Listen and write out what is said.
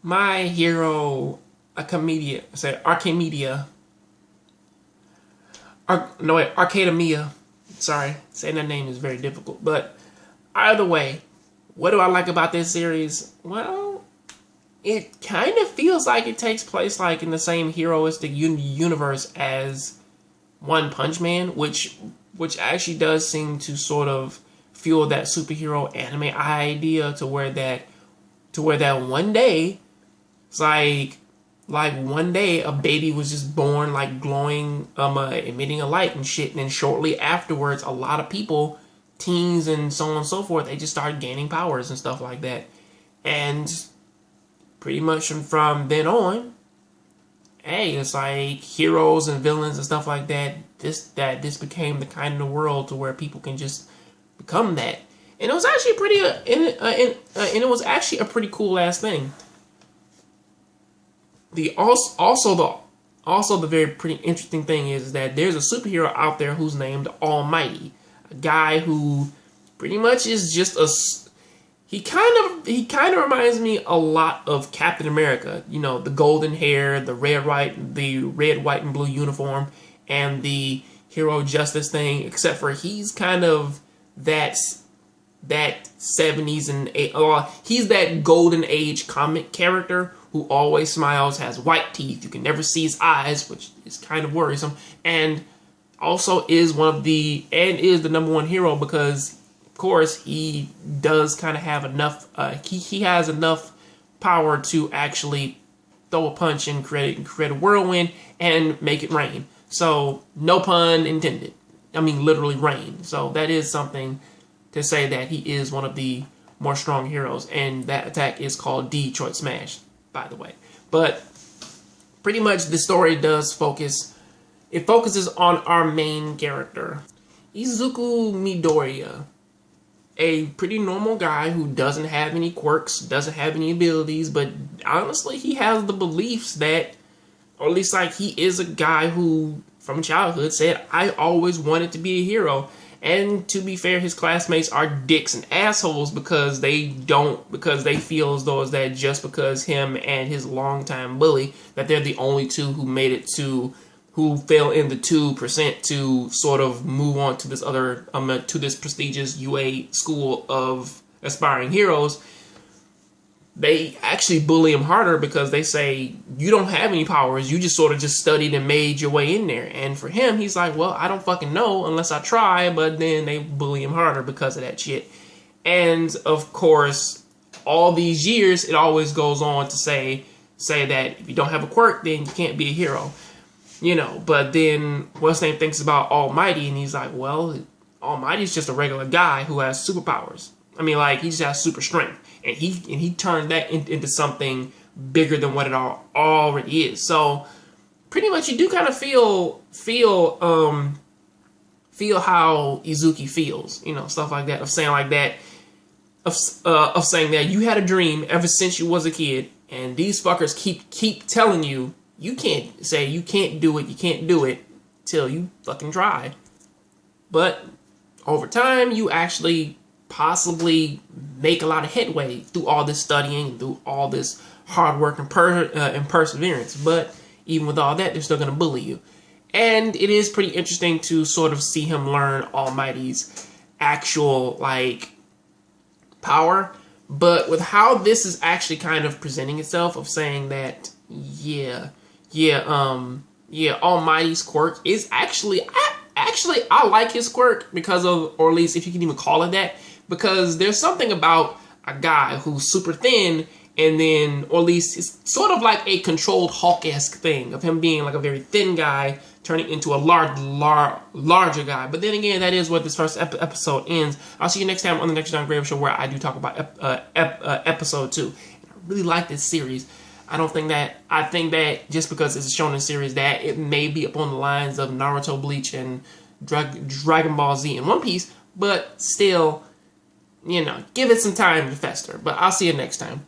My Hero Arcadia. Arcademia. Sorry, saying that name is very difficult. But either way, what do I like about this series? Well, it kind of feels like it takes place like in the same heroistic universe as One Punch Man, which actually does seem to sort of fuel that superhero anime idea to where that one day it's like one day a baby was just born like glowing, emitting a light and shit, and then shortly afterwards a lot of people, teens and so on and so forth, they just started gaining powers and stuff like that. And pretty much from then on, hey, it's like heroes and villains and stuff like that. This became the kind of the world to where people can just become that, and it was actually it was actually a pretty cool ass thing. Also the very pretty interesting thing is that there's a superhero out there who's named Almighty, a guy who pretty much is just he kind of reminds me a lot of Captain America. You know, the golden hair, the red, white, and blue uniform, and the hero justice thing. Except for he's kind of that 70s and he's that golden age comic character who always smiles, has white teeth, you can never see his eyes, which is kind of worrisome, and also is the number one hero because, of course, he does kind of have enough. He has enough power to actually throw a punch and create a whirlwind and make it rain. So no pun intended. I mean literally rain. So that is something to say that he is one of the more strong heroes, and that attack is called Detroit Smash, by the way. But pretty much the story does focuses on our main character, Izuku Midoriya, a pretty normal guy who doesn't have any quirks, doesn't have any abilities, but honestly he has the beliefs that, or at least like he is a guy who from childhood said, I always wanted to be a hero. And to be fair, his classmates are dicks and assholes because they feel as though is that just because him and his longtime bully, that they're the only two who made it who fell in the 2% to sort of move on to this other, to this prestigious UA school of aspiring heroes. They actually bully him harder because they say, you don't have any powers, you just sort of just studied and made your way in there. And for him, he's like, well, I don't fucking know unless I try, but then they bully him harder because of that shit. And of course, all these years, it always goes on to say that if you don't have a quirk, then you can't be a hero. You know, but then what's name thinks about Almighty, and he's like, well, Almighty's just a regular guy who has superpowers. I mean, like, he just has super strength. And he turned that into something bigger than what it already is. So pretty much you do kind of feel how Izuki feels, you know, stuff like that, of saying like that, of saying that you had a dream ever since you was a kid, and these fuckers keep telling you you can't do it till you fucking try. But over time you actually possibly make a lot of headway through all this studying, through all this hard work and perseverance. But even with all that, they're still going to bully you. And it is pretty interesting to sort of see him learn Almighty's actual, like, power. But with how this is actually kind of presenting itself, of saying that, Almighty's quirk is actually I like his quirk because of, or at least if you can even call it that, because there's something about a guy who's super thin, and then, or at least it's sort of like a controlled Hulk-esque thing of him being like a very thin guy turning into a larger guy. But then again, that is what this first episode ends. I'll see you next time on the next Jongravesshow Show, where I do talk about episode 2. And I really like this series. I think that just because it's a shonen series, that it may be upon the lines of Naruto, Bleach, and Dragon Ball Z and One Piece, but still, you know, give it some time to fester. But I'll see you next time.